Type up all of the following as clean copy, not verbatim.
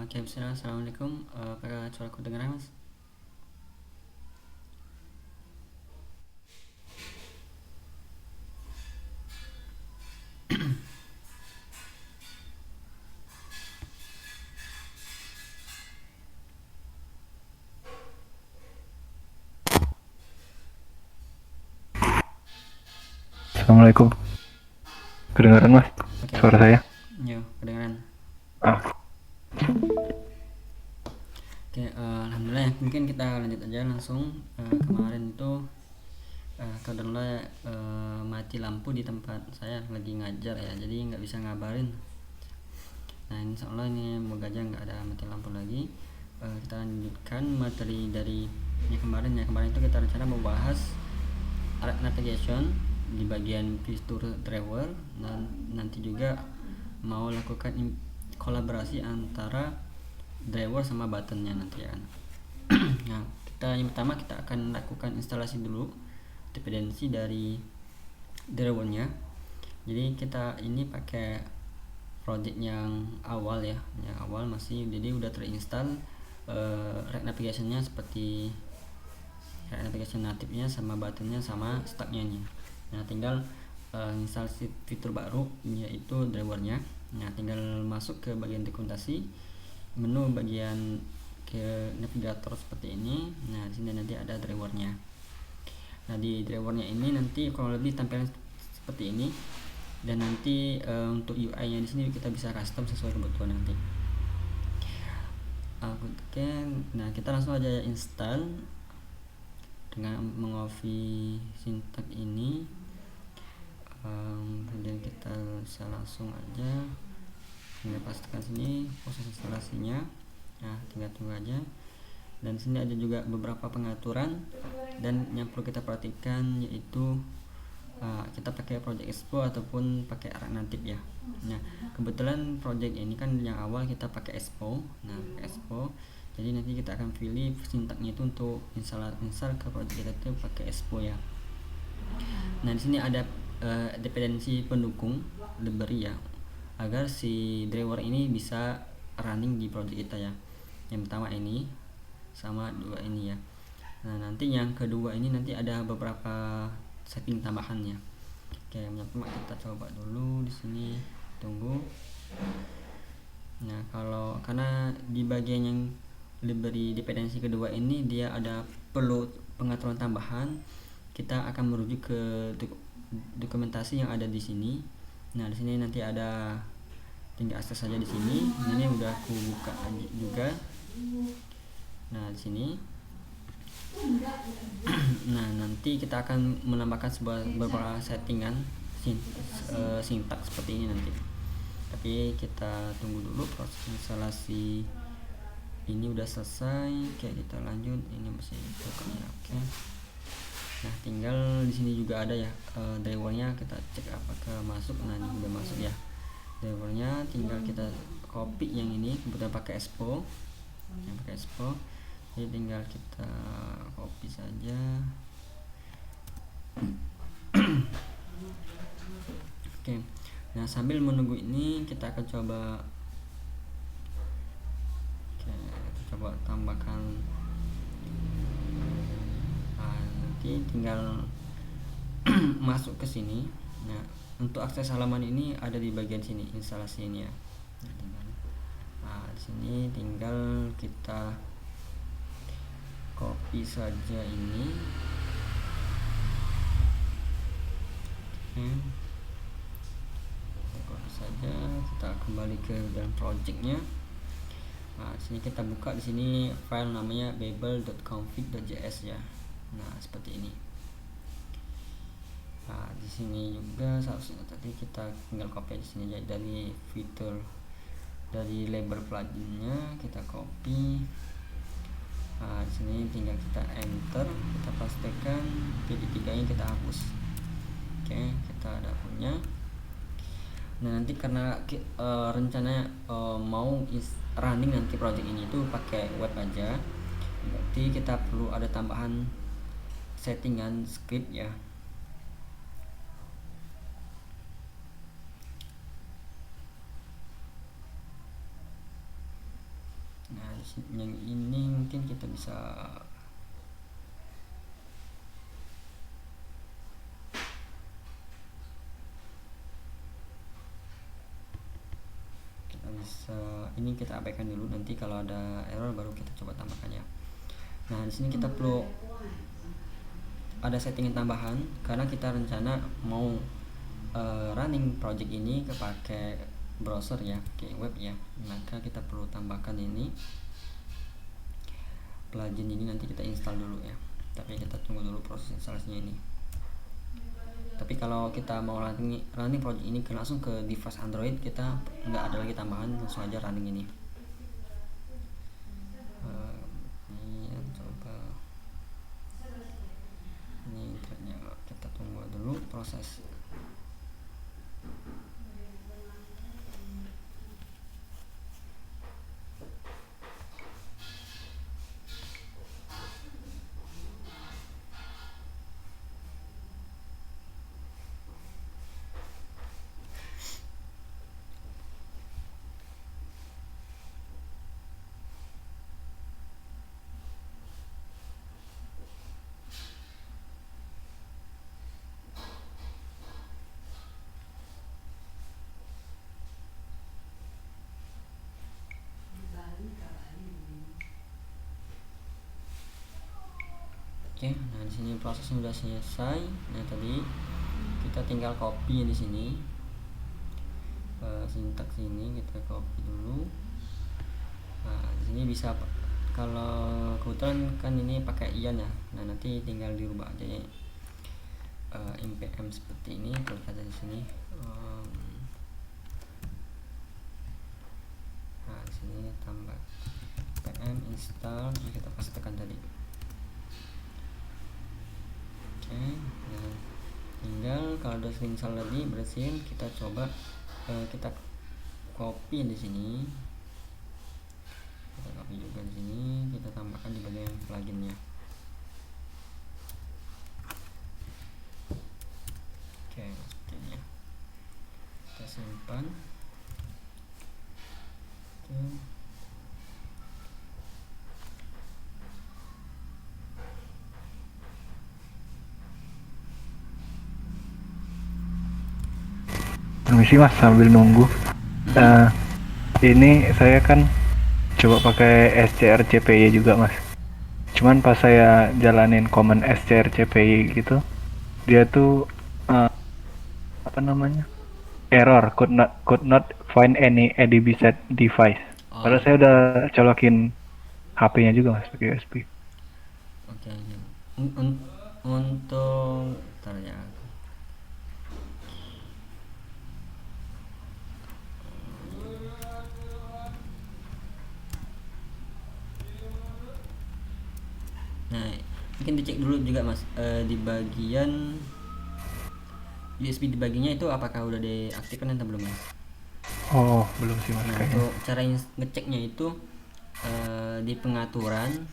Oke, bismillah. Assalamualaikum. Apakah suaraku dengar, Mas? Assalamualaikum. Kedengaran mas? Oke, oke. Suara saya? Yo, kedengaran. Ah, Oke, alhamdulillah ya. Mungkin kita lanjut aja langsung. Kemarin itu kebetulan mati lampu di tempat saya lagi ngajar ya, jadi nggak bisa ngabarin. Nah, insya Allah ini moga aja nggak ada mati lampu lagi. Kita lanjutkan materi dari yang kemarin. Ya, kemarin itu kita rencana mau bahas art navigation di bagian fitur driver, dan nanti juga mau lakukan kolaborasi antara driver sama buttonnya nanti ya. Nah, yang pertama kita akan lakukan instalasi dulu dependensi dari drivernya. Jadi kita ini pakai project yang awal ya, yang awal masih, jadi udah terinstall React Navigation-nya seperti React Navigation natifnya sama buttonnya sama stacknya nih. Nah, tinggal install fitur baru yaitu drivernya. Nah, tinggal masuk ke bagian dokumentasi, menu bagian ke navigator seperti ini. Nah, di sini nanti ada drivernya. Nah, di drivernya ini nanti kurang lebih tampilan seperti ini, dan nanti untuk UI-nya di sini kita bisa custom sesuai kebutuhan nanti. Oke, nah kita langsung aja install dengan mengopi sintak ini. Kemudian kita bisa langsung aja tinggal pastikan sini proses instalasinya. Nah, tinggal tunggu aja. Dan sini ada juga beberapa pengaturan, dan yang perlu kita perhatikan yaitu kita pakai project expo ataupun pakai React native ya. Nah, kebetulan project ini kan yang awal kita pakai expo. Nah, expo, jadi nanti kita akan pilih sintaknya itu untuk install ke project kita itu pakai expo ya. Nah, di sini ada dependensi pendukung library ya, agar si driver ini bisa running di project kita ya. Yang pertama ini sama dua ini ya. Nah, nanti yang kedua ini nanti ada beberapa setting tambahannya. Oke, yang pertama kita coba dulu di sini, tunggu. Nah, karena di bagian yang library dependensi kedua ini dia ada perlu pengaturan tambahan, kita akan merujuk ke dokumentasi yang ada di sini. Nah, di sini nanti ada, tinggal akses saja di sini. Ini udah aku buka juga. Nah, di sini. Nah, nanti kita akan menambahkan beberapa settingan sintak seperti ini nanti. Tapi kita tunggu dulu proses instalasi ini udah selesai. Oke, kita lanjut. Ini masih bukannya. Oke. Nah, tinggal di sini juga ada ya drivernya, kita cek apakah masuk. Nah, ini udah masuk ya drivernya. Tinggal kita copy yang ini, kemudian pakai expo. Yang pakai expo, jadi tinggal kita copy saja. Oke. Nah, sambil menunggu ini kita akan coba tambahkan. Nanti tinggal masuk ke sini. Nah, untuk akses halaman ini ada di bagian sini, instalasi ini ya. Nah, di sini tinggal kita copy saja ini. Copy saja, kita kembali ke dalam projectnya. Nah, sini kita buka di sini file namanya babel.config.js ya. Nah, seperti ini. Nah, di sini juga seharusnya tadi kita tinggal copy di sini ya, dari fitur dari label pluginnya kita copy. Nah, di sini tinggal kita enter, kita pastikan PD3 nya kita hapus. Oke, kita ada punya. Nah, nanti karena rencananya mau running nanti project ini tuh pakai web aja, berarti kita perlu ada tambahan settingan script ya. yang ini mungkin kita bisa ini kita abaikan dulu, nanti kalau ada error baru kita coba tambahkan ya. Nah di sini kita perlu ada settingan tambahan karena kita rencana mau running project ini pakai browser ya, pakai web ya, maka kita perlu tambahkan ini plugin ini, nanti kita install dulu ya, tapi kita tunggu dulu proses instalasinya ini. Tapi kalau kita mau running project ini langsung ke device Android, kita nggak ada lagi tambahan, langsung aja running ini. Ini coba ini internetnya, kita tunggu dulu proses. Oke, nah di sini proses sudah selesai. Nah tadi kita tinggal copy di sini sintaks ini kita copy dulu. Nah di sini bisa, kalau kebetulan kan ini pakai ion ya, nah nanti tinggal dirubah aja ya, npm seperti ini. Klik aja di sini. Nah di sini tambah npm install, kita pastikan tadi. Nah tinggal kalau udah install tadi berhasil, kita coba kita copy di sini, kita copy juga di sini, kita tambahkan di bagian pluginnya. Oke, seperti ini ya, kita simpan. Oke. Permisi mas, sambil nunggu. Ini saya kan coba pakai SCRCPY juga mas. Cuman pas saya jalanin command SCRCPY gitu, dia tuh apa namanya? Error, could not find any ADB set device. Padahal saya udah colokin HP-nya juga mas pakai USB. Oke. Untuk ya. Nah, mungkin dicek dulu juga mas, di bagian USB di bagiannya itu apakah udah diaktifkan atau belum mas? Oh belum sih mas. Nah kayaknya. untuk cara ngeceknya itu di pengaturan.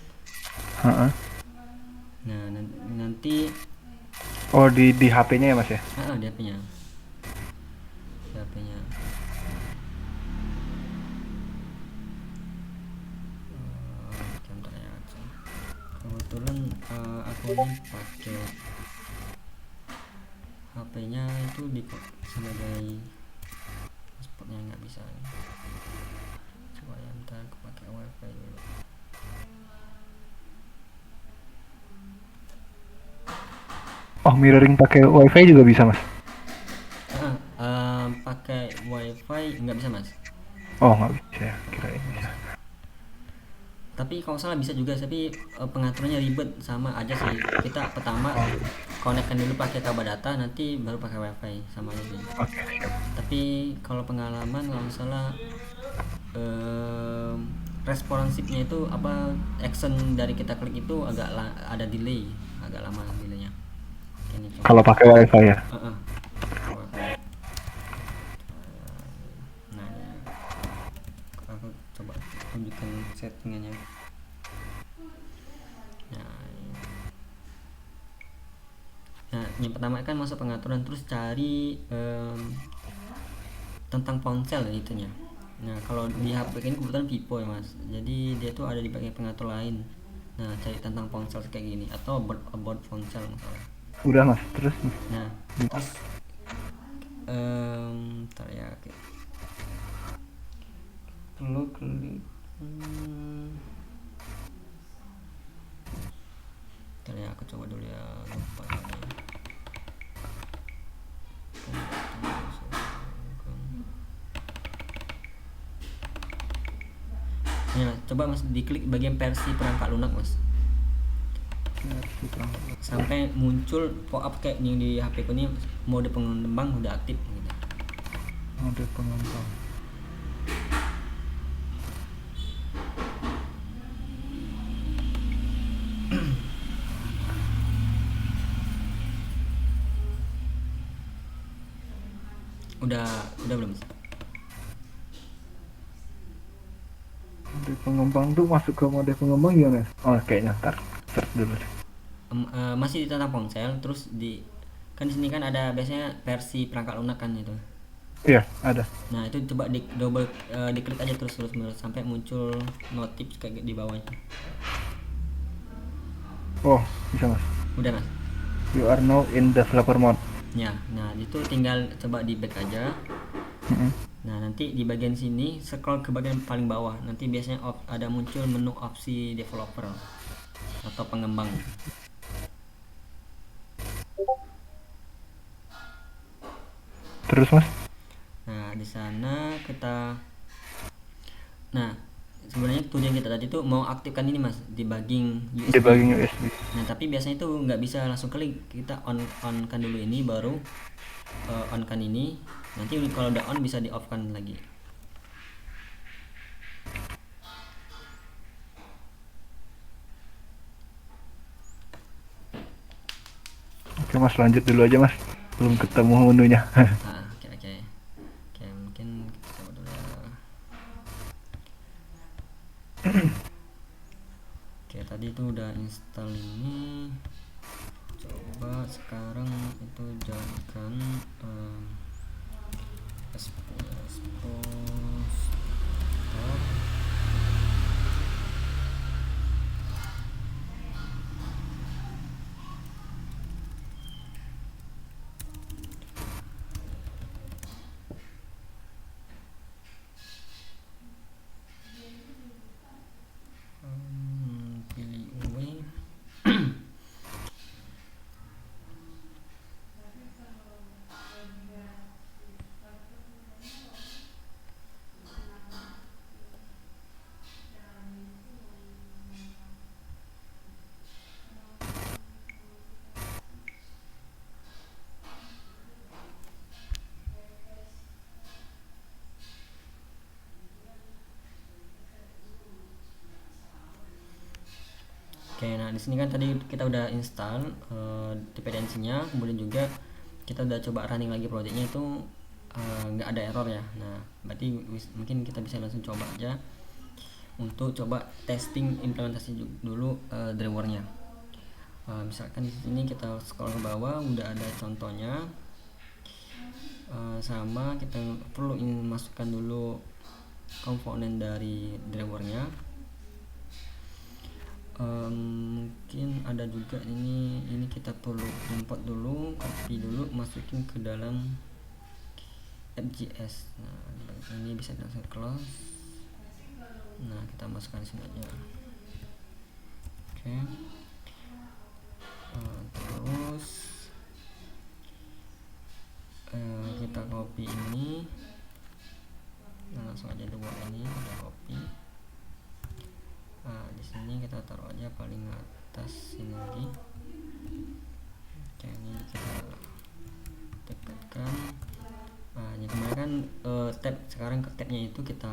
Nah nanti Oh di HP-nya ya mas ya? di HP-nya. Di HP-nya. Kebetulan aku ini pakai HP-nya itu di sebagai hotspotnya nggak bisa nih. Coba ya, ntar aku pakai wifi dulu. Oh mirroring pakai wifi juga bisa mas? Pakai wifi nggak bisa mas. Oh nggak bisa ya, kirain bisa. Tapi kalau salah bisa juga, tapi pengaturannya ribet, sama aja sih. Kita pertama konekkan dulu pakai kabel data, nanti baru pakai wifi, sama aja sih. Oke, siap. Tapi kalau pengalaman kalau salah responsifnya itu apa, action dari kita klik itu agak ada delay, agak lama delaynya. Kalau pakai wifi ya? Nah ya, aku coba tunjukkan settingannya. Nah yang pertama kan masuk pengaturan, terus cari tentang ponsel itunya. Nah kalau di HP ini kebetulan Vivo ya mas, jadi dia tuh ada di bagian pengatur lain. Nah cari tentang ponsel kayak gini atau about ponsel misalnya. Udah mas, terus mas. Nah terus ntar ya, oke. Perlu klik ntar ya, aku coba dulu ya, lupa tadi. Ya, coba mas diklik bagian versi perangkat lunak mas, Versi perangkat lunak. sampai muncul pop-up kayak yang di HP ku ini, mode pengembang udah aktif gitu. Mode pengembang. Udah belum mas? Mode pengembang tuh masuk ke mode pengembang gimana? Oh kayaknya ntar search dulu deh. Masih di tentang ponsel, terus di kan di sini kan ada biasanya versi perangkat lunak kan itu. Iya ada. Nah itu coba diklik aja terus menerus sampai muncul notif kayak di bawahnya. Oh bisa mas. Udah mas? You are now in developer mode. Ya, nah itu tinggal coba di back aja. Nah nanti di bagian sini scroll ke bagian paling bawah, nanti biasanya ada muncul menu opsi developer atau pengembang. Terus mas? Nah di sana nah sebenarnya tujuan kita tadi tuh mau aktifkan ini mas, debugging USB. Debugging USB. Nah tapi biasanya tuh nggak bisa langsung klik, kita on kan dulu ini, baru on kan ini, nanti kalau udah on bisa di off kan lagi. Oke mas, lanjut dulu aja mas. Belum ketemu menunya. Nah, oke, mungkin kita coba dulu ya. Oke, tadi itu udah install ini. Coba sekarang itu jadikan expose stop. Pilih away. Oke, nah di sini kan tadi kita udah install dependensinya, kemudian juga kita udah coba running lagi projectnya, itu nggak ada error ya. Nah berarti mungkin kita bisa langsung coba aja untuk coba testing implementasi dulu drivernya. Misalkan di sini kita scroll ke bawah, udah ada contohnya. Sama kita perlu masukkan dulu komponen dari drivernya. Mungkin ada juga ini kita perlu import dulu, copy dulu, masukin ke dalam FJS. Nah ini bisa langsung close. Nah kita masukkan di sini aja. Oke. Terus kita copy ini. Nah, langsung aja dulu ini kita copy. Nah di sini kita taruh aja paling atas sini lagi. Oke, ini kita tekan. Nah ini kemarin kan tab, sekarang ke tabnya itu kita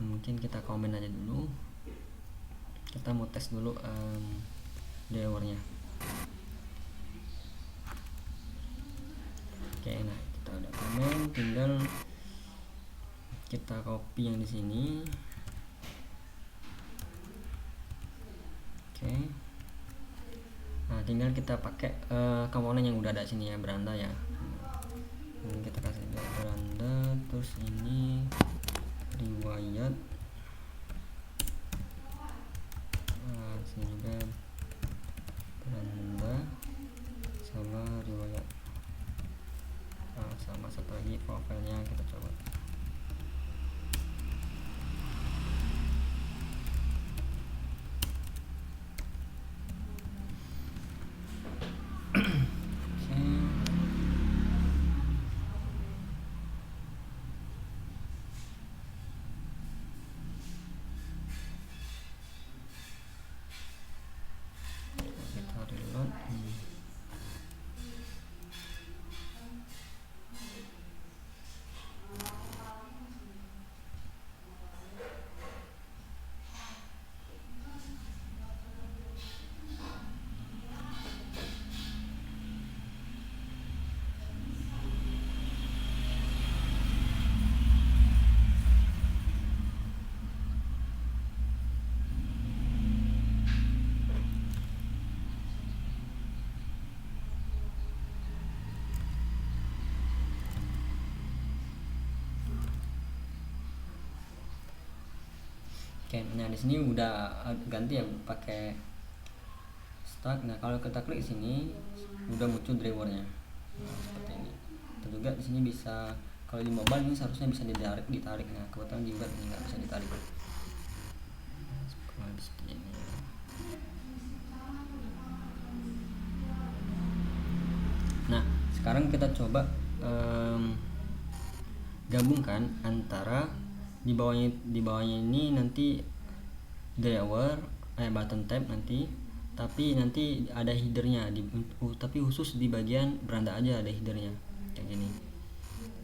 mungkin kita komen aja dulu, kita mau tes dulu drivernya. Oke, nah kita udah komen, tinggal kita copy yang di sini. Oke. Nah tinggal kita pakai komponen yang udah ada sini ya, beranda ya. Ini kita kasih beranda, terus ini Oke, nah di sini udah ganti ya pakai start. Nah kalau kita klik sini udah muncul drivernya. Nah, seperti ini. Atau juga di sini bisa, kalau di mobile ini seharusnya bisa ditarik. Nah kebetulan di web ini nggak bisa ditarik. Nah, seperti ini. Nah sekarang kita coba gabungkan antara di bawahnya ini nanti driver button tab nanti, tapi nanti ada headernya tapi khusus di bagian beranda aja ada headernya kayak gini.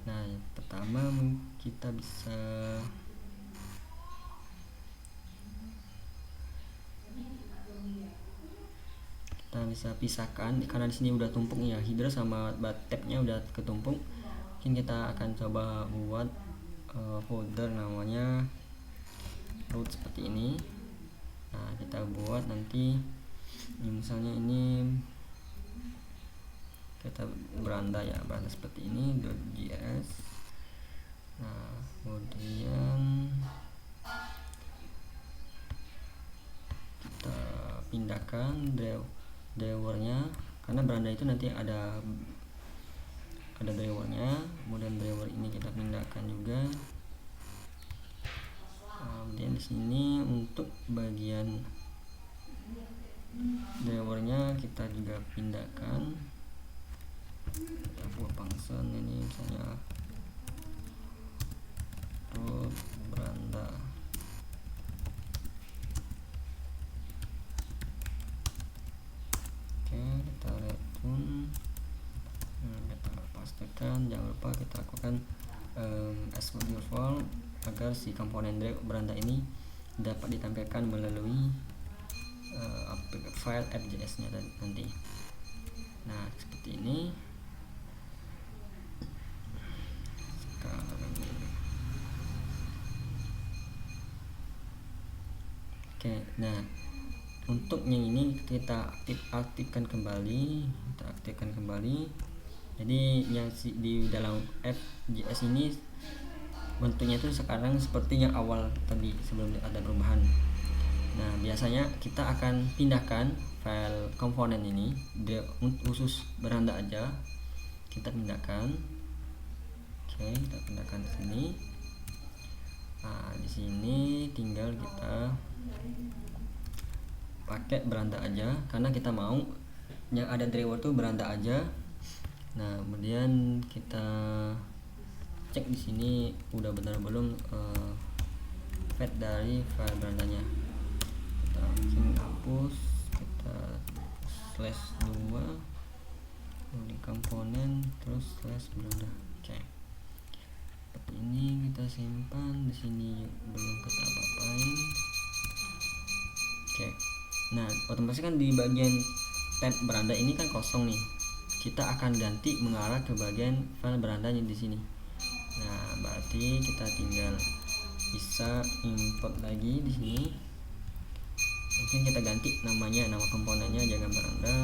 Nah yang pertama kita bisa pisahkan karena di sini udah tumpuk ya, header sama tabnya udah ketumpuk. Mungkin kita akan coba buat folder namanya root seperti ini. Nah kita buat nanti misalnya ini kita beranda seperti ini .js. Nah kemudian kita pindahkan drivernya karena beranda itu nanti ada drivernya. Kemudian driver ini kita pindahkan juga. Kemudian di sini untuk bagian drivernya kita juga pindahkan. Kita buat function ini misalnya root beranda. Oke, kita return. Kita pastikan, jangan lupa kita lakukan export default agar si komponen beranda ini dapat ditampilkan melalui file FJS nya nanti. Nah seperti ini. Oke, nah untuk yang ini kita aktifkan kembali. Jadi yang di dalam FJS ini bentuknya itu sekarang seperti yang awal tadi sebelum ada perubahan. Nah biasanya kita akan pindahkan file komponen ini khusus beranda aja, kita pindahkan. Oke, kita pindahkan ke sini. Nah di sini tinggal kita pakai beranda aja karena kita mau yang ada driver tuh beranda aja. Nah kemudian kita cek di sini udah benar belum fat dari file berandanya. Kita langsung hapus, kita /2 di komponen terus /beranda. Oke, seperti ini kita simpan. Di sini belum kita apa-apain. Oke, nah otomatis kan di bagian tab beranda ini kan kosong nih, kita akan ganti mengarah ke bagian file berandanya di sini. Nah berarti kita tinggal bisa import lagi di sini. Mungkin kita ganti nama komponennya jangan beranda.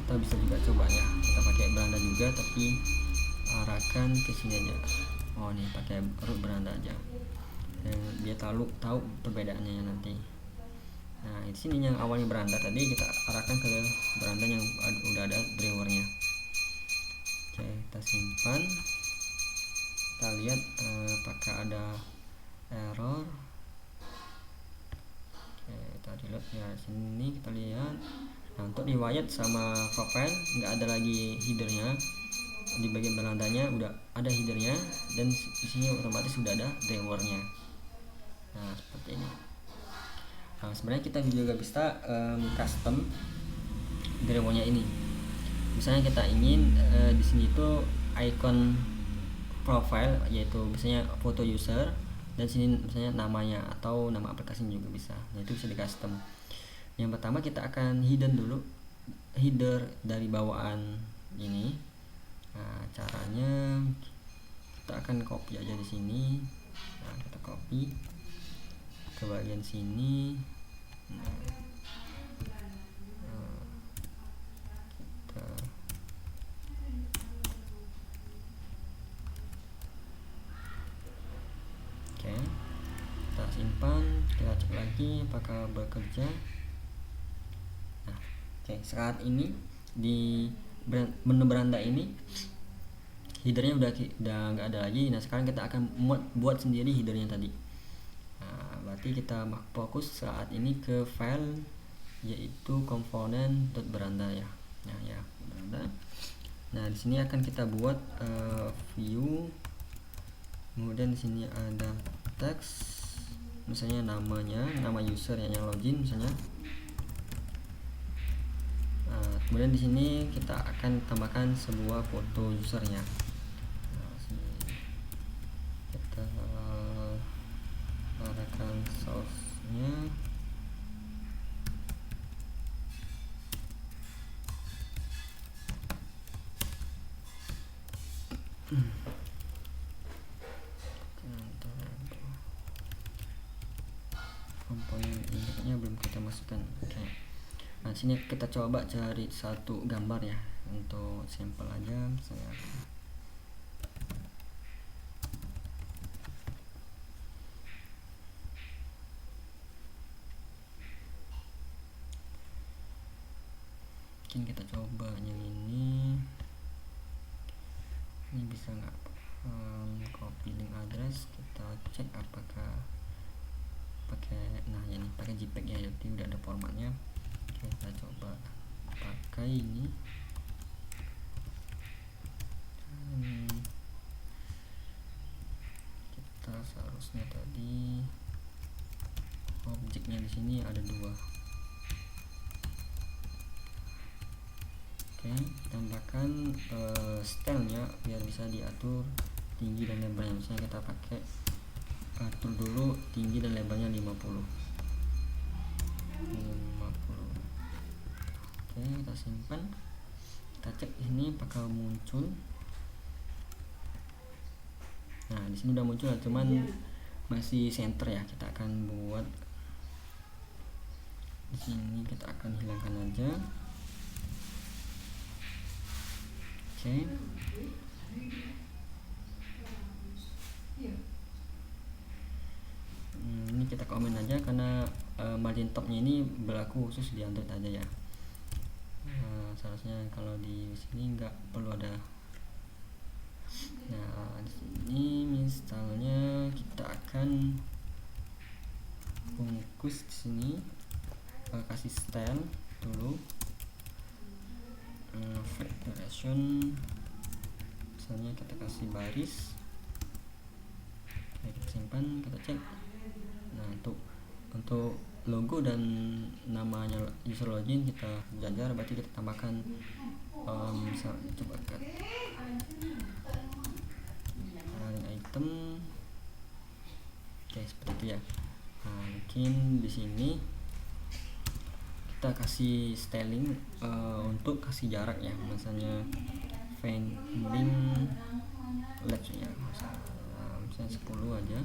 Kita bisa juga coba ya, kita pakai beranda juga tapi arahkan ke sini aja. Oh nih pakai root beranda aja, dan dia tahu perbedaannya nanti. Nah di sini yang awalnya beranda tadi kita arahkan ke beranda yang udah ada drivernya. Oke, kita simpan. Kita lihat apakah ada error. Oke, kita lihat ya sini kita lihat. Nah untuk riwayat sama profile nggak ada lagi headernya. Di bagian berandanya udah ada headernya dan di sini otomatis sudah ada drivernya. Nah seperti ini. Nah sebenarnya kita juga bisa custom drivernya ini. Misalnya kita ingin di sini tuh icon profile yaitu misalnya foto user, dan sini misalnya namanya atau nama aplikasinya juga bisa. Nah itu bisa di custom. Yang pertama kita akan hidden dulu, header dari bawaan ini. Nah caranya kita akan copy aja di sini. Nah kita copy ke bagian sini. Nah, kita oke. simpan, kita cek lagi apakah bekerja. Nah, oke, saat ini di menu beranda ini headernya udah nggak ada lagi. Nah, sekarang kita akan buat sendiri headernya tadi. Nah, berarti kita fokus saat ini ke file yaitu komponen.beranda ya. Nah, ya, beranda. Nah, di sini akan kita buat view, kemudian di sini ada teks, misalnya namanya, nama user yang login misalnya. Kemudian di sini kita akan tambahkan sebuah foto usernya. Nah, sini kita arahkan source-nya. Komponen ini belum kita masukkan. Oke. Nah, sini kita coba cari satu gambar ya, untuk sampel aja saya. Mungkin kita coba yang ini bisa nggak? Copy link address, kita cek apakah pakai, nah ini pakai JPEG ya, jadi udah ada formatnya. Kita coba pakai ini. Kita seharusnya tadi objeknya di sini ada 2. Oke, tambahkan stylenya biar bisa diatur tinggi dan lebarnya. Misalnya kita pakai atur dulu tinggi dan lebarnya 50. Oke, kita simpan, kita cek ini apakah muncul. Nah, di sini udah muncul, cuman masih center ya. Kita akan buat di sini, kita akan hilangkan aja. Oke. Ini kita komen aja karena margin topnya ini berlaku khusus di Android aja ya. Seharusnya kalau di sini nggak perlu ada. Nah, di sini misalnya kita akan bungkus di sini, kasih style dulu, duration, misalnya kita kasih baris. Oke, kita simpan, kita cek. Nah, untuk logo dan namanya user login kita jajar, berarti kita tambahkan coba cut item. Oke, seperti itu ya. Nah, mungkin di sini kita kasih styling untuk kasih jarak ya, misalnya finding left ya, misalnya 10 aja.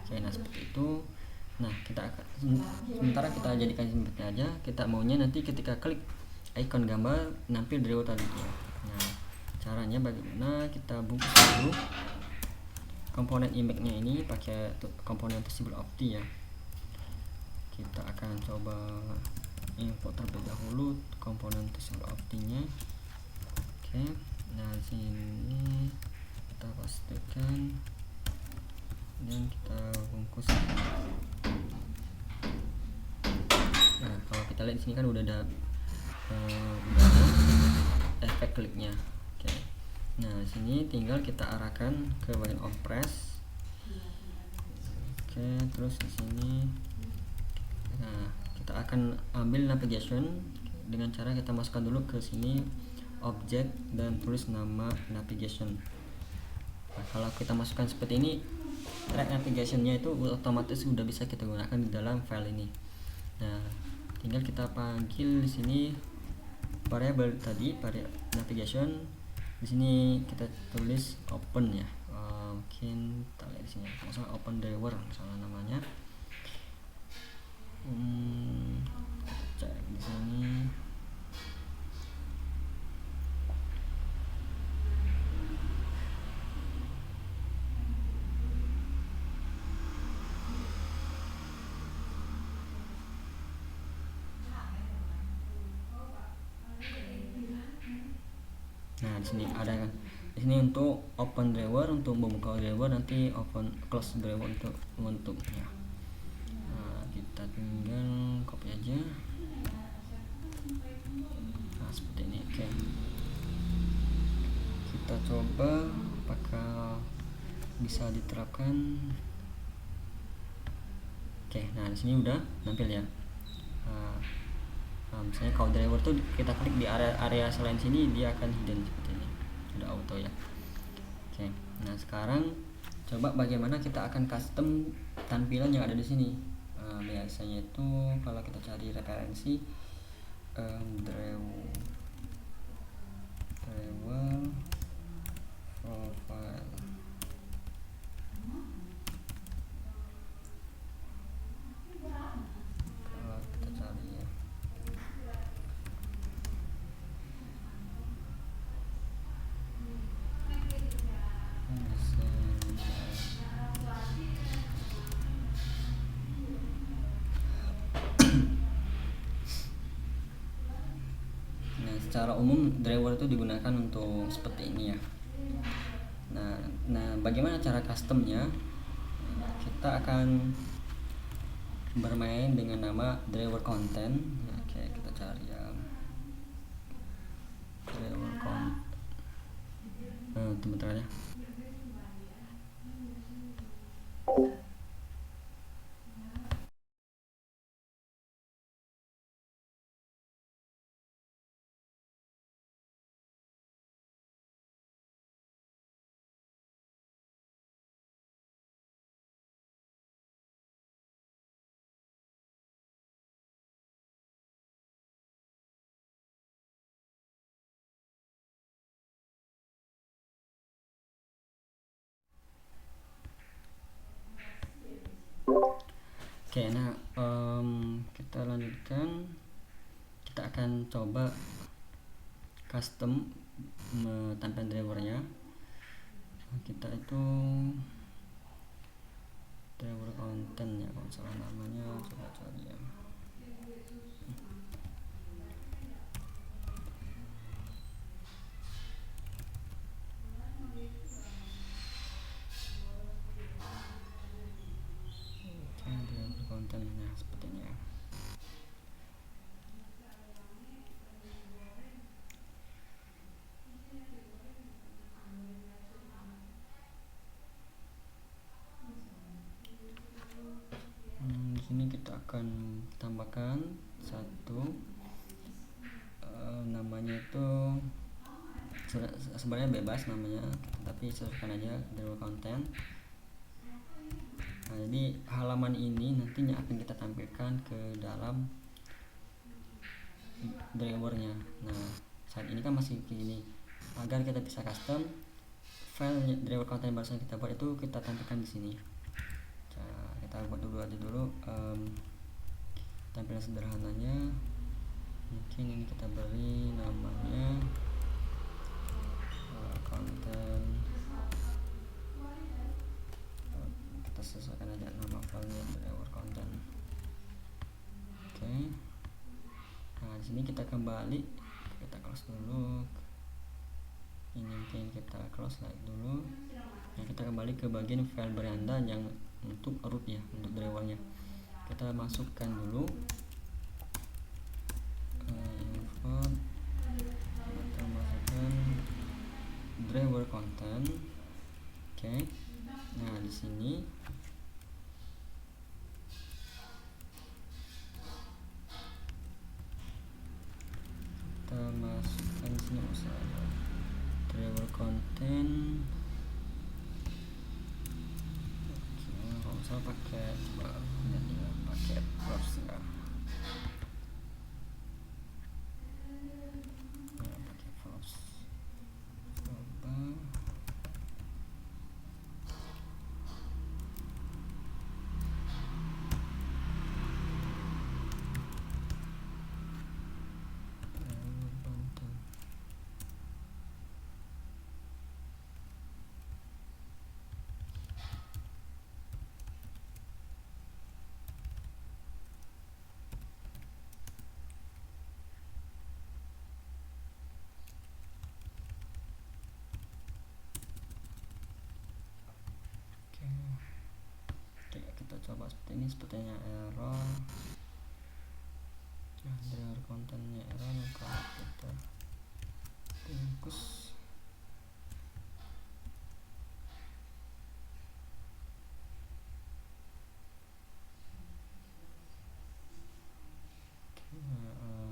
Oke, nah seperti itu. Nah, kita akan sementara kita jadikan seperti aja. Kita maunya nanti ketika klik icon gambar nampil di tadi ya. Nah, caranya bagaimana? Kita bungkus dulu komponen image-nya ini pakai komponen Visible Opti ya. Kita akan coba import terlebih dahulu komponen Visible Opti-nya. Oke, nah di sini kita pastikan dan kita bungkus. Nah, kalau kita lihat di sini kan udah ada efek kliknya. Oke. Nah, di sini tinggal kita arahkan ke bagian on press. Oke, terus di sini nah, kita akan ambil navigation dengan cara kita masukkan dulu ke sini objek dan tulis nama navigation. Nah, kalau kita masukkan seperti ini, track navigation-nya itu otomatis sudah bisa kita gunakan di dalam file ini. Nah, tinggal kita panggil di sini variabel tadi, variabel navigation. Di sini kita tulis open ya. Mungkin kita lihat di sini, misalnya open drawer misalnya namanya. Cek di sini. Nah, di sini ada kan. Di sini untuk open drawer, untuk membuka drawer, nanti open close drawer untuk bentuknya. Nah, kita tinggal copy aja. Nah, seperti ini. Oke. Kita coba apakah bisa diterapkan. Oke, nah di sini udah nampil ya. Misalnya kalau driver tuh kita klik di area selain sini, dia akan hidden seperti ini, udah auto ya. Oke, nah sekarang coba bagaimana kita akan custom tampilan yang ada di sini. Biasanya itu kalau kita cari referensi drawer profile. Kalau kita cari ya, nah secara umum driver itu digunakan untuk seperti ini ya. Nah, bagaimana cara customnya? Kita akan bermain dengan nama driver content. Oke, kita cari yang driver content. Bentar ya. Oke, nah kita lanjutkan. Kita akan coba custom tampilan drivernya. Kita itu driver content ya, kalau salah namanya, coba cari ya. Driver content seperti ini ya. Di sini kita akan tambahkan satu, namanya itu sebenarnya bebas namanya, tapi sesuaikan aja driver content. Nah, jadi halaman ini nantinya akan kita tampilkan ke dalam drivernya. Nah, saat ini kan masih gini. Agar kita bisa custom file driver content barusan kita buat itu, kita tampilkan di sini. Kita buat dulu aja tampilan sederhananya. Mungkin ini kita beri namanya konten. Kita sesuaikan aja nama filenya driver content. Oke. Nah, di sini kita kembali, kita close dulu. Ini mungkin kita close lagi dulu. Nah, kita kembali ke bagian file beranda yang untuk root ya, untuk drivernya. Kita masukkan dulu import, kita masukkan driver content. Oke. Nah, di sini kita masukkan di sini misalnya driver content. Kalau misalnya pakai pakai props enggak? Pakai props. Coba. seperti ini, sepertinya error. Nah, driver kontennya error. Kalau kita bungkus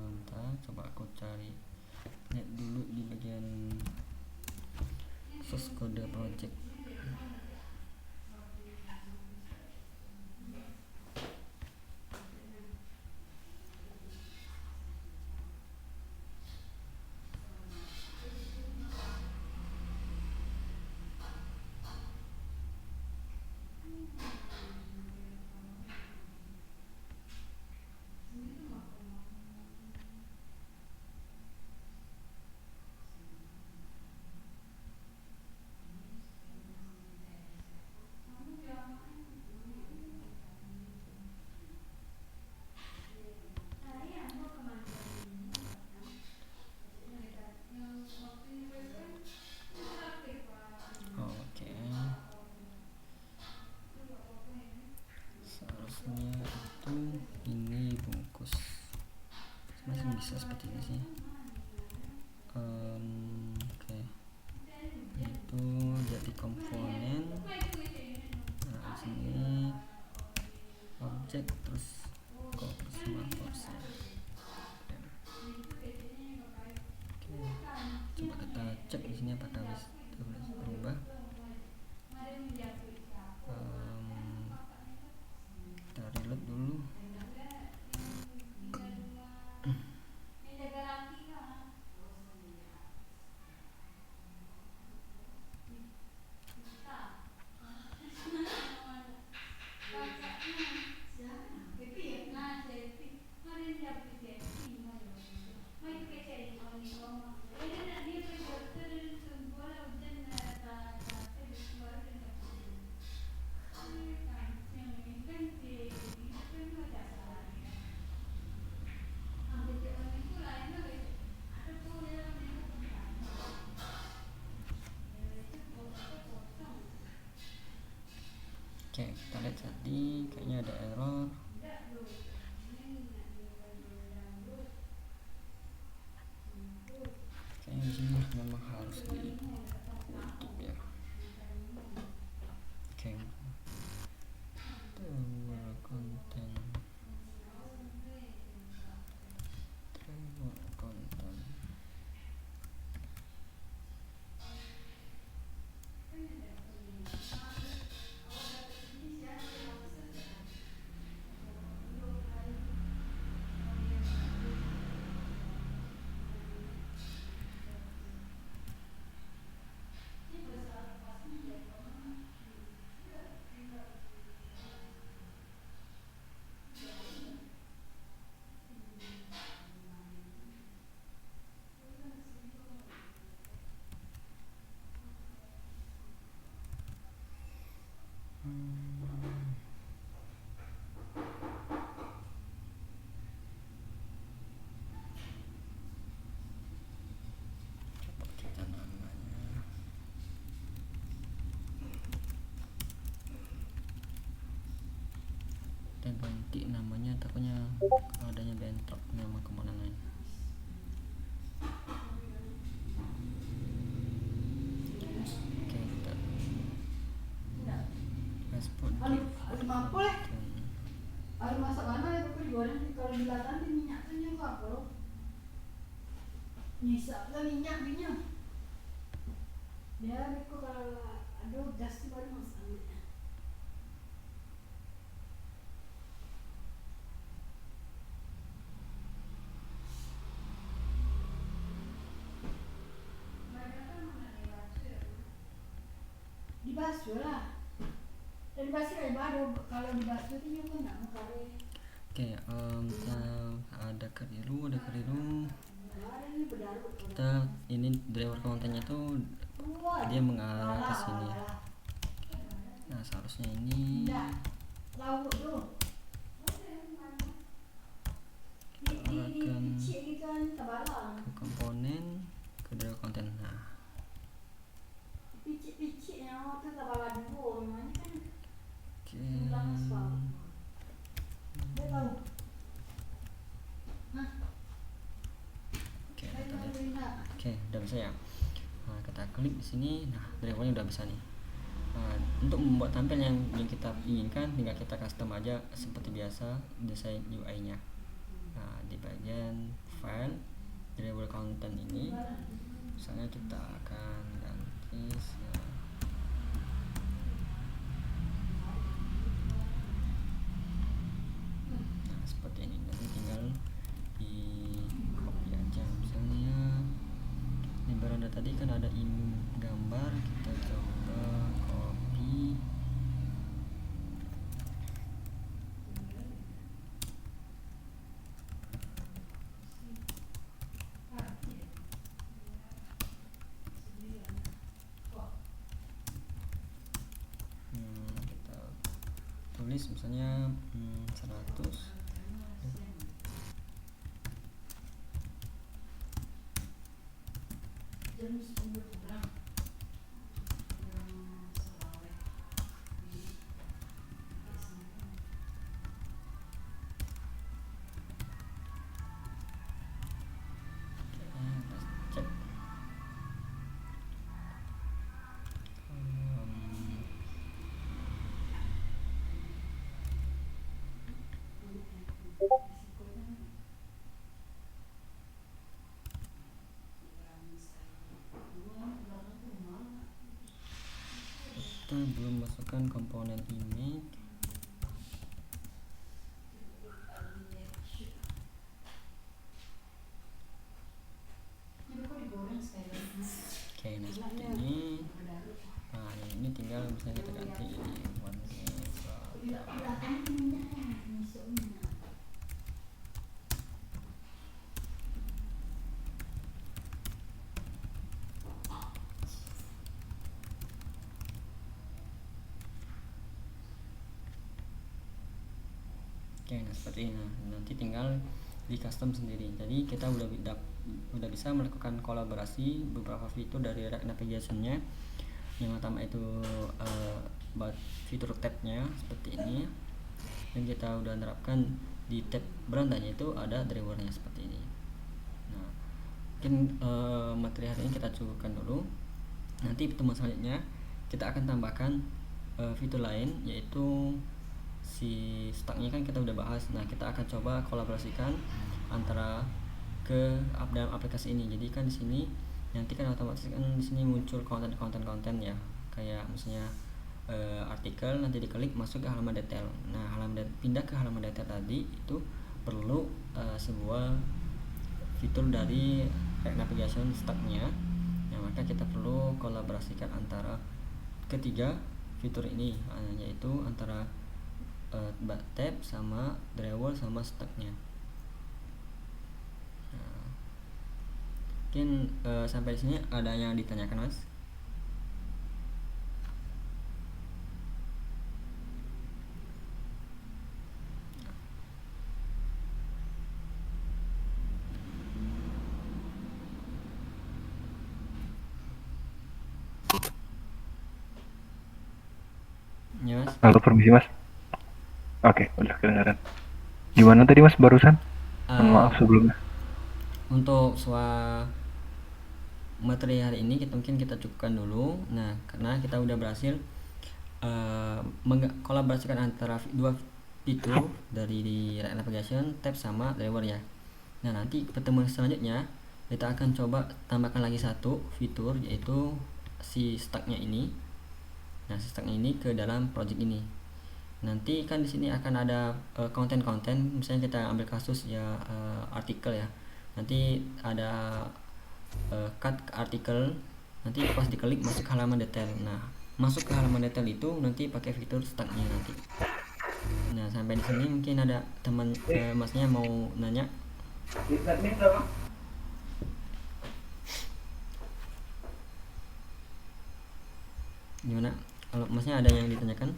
ntar coba aku cari lihat dulu di bagian source code project. Oke, seharusnya itu ini bungkus masih bisa seperti ini sih. Oke, itu jadi komponen. Nah, di sini objek terus kok semua proses. Oke, coba kita cek di sini apakah bisa berubah. Kita reload dulu. Oke, kita lihat tadi kayaknya ada error. Kayaknya di sini memang harus ditutup ya. Oke, driver konten, driver konten. Coba kita namanya. Kita ganti namanya, takutnya adanya bentrok nama kemana lain. Oke, kita export Air masak mana ya pakai goreng kalau dilatan di minyaknya yang apa loh? Nyisa lah minyaknya. Dia beko kalau aduh gas baru masaknya. Dibasuh lah. Dan dibasuh kayak baru kalau dibasuh itu juga nggak mau kare. Oke, kita ada keliru. Kita ini driver kontennya tuh dia mengarah ke sini. Nah, seharusnya ini Lauk tuh. arahkan Cik kan tabalang. ke komponen ke driver konten. Nah, Picik-picik yang tu tabalang dulu. Memangnya kan oke, tulang sebab. ya. Nah, kita klik di sini, nah drivernya udah bisa nih. Untuk membuat tampil yang kita inginkan, tinggal kita custom aja seperti biasa desain UI-nya. Nah, di bagian file driver content ini, misalnya kita akan ganti seperti ini. Nanti tinggal di copy aja, misalnya di beranda tadi kan ada gambar, kita coba copy. Kita tulis misalnya 100. Cek. Kita belum masukkan komponen image. Oke, nah seperti ini. Nah, ini tinggal misalnya kita ganti ini Oke, nah seperti ini. Nanti tinggal di custom sendiri. Jadi kita udah bisa melakukan kolaborasi beberapa fitur dari React Navigation-nya. Yang pertama itu fitur tab-nya seperti ini. Dan kita udah terapkan di tab berandanya itu ada drivernya seperti ini. Nah, mungkin materi hari ini kita cukupkan dulu. Nanti pertemuan selanjutnya kita akan tambahkan fitur lain, yaitu si stacknya kan kita udah bahas. Nah, kita akan coba kolaborasikan antara dalam aplikasi ini. Jadi kan di sini nanti kan otomatis kan di sini muncul konten ya, kayak misalnya artikel, nanti diklik masuk ke halaman detail. Nah, pindah ke halaman detail tadi itu perlu sebuah fitur dari navigation stacknya. Nah, maka kita perlu kolaborasikan antara ketiga fitur ini, yaitu antara tab sama driver sama stacknya. Nah, mungkin sampai di sini ada yang ditanyakan, Mas? Ya, Mas. Halo, permisi Mas. Oke, udah kedengaran. Gimana tadi Mas barusan? Maaf sebelumnya. Untuk materi hari ini mungkin kita cukupkan dulu. Nah, karena kita udah berhasil mengkolaborasikan antara dua fitur dari React Navigation, tab sama driver ya. Nah, nanti pertemuan selanjutnya kita akan coba tambahkan lagi satu fitur, yaitu si stacknya ini. Nah, si stacknya ini ke dalam project ini. Nanti kan di sini akan ada konten-konten, misalnya kita ambil kasus ya artikel ya. Nanti ada cut artikel, nanti pas diklik masuk ke halaman detail. Nah, masuk ke halaman detail itu nanti pakai fitur stacknya nanti. Nah, sampai di sini mungkin ada teman masnya mau nanya. Gimana? Kalau masnya ada yang ditanyakan?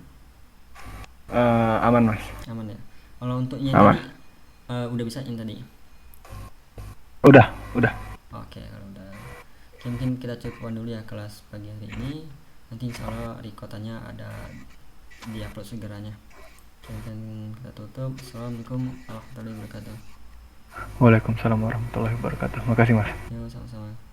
Aman Mas. Aman ya. Kalau untuk yang Aman. tadi udah bisa yang tadi. Udah. Oke, kalau udah. Mungkin kita cukupkan dulu ya kelas pagi hari ini. Nanti insya Allah recordannya ada di-upload segeranya. Mungkin kita tutup. Assalamualaikum warahmatullahi wabarakatuh. Waalaikumsalam warahmatullahi wabarakatuh. Makasih Mas. Yo, sama-sama.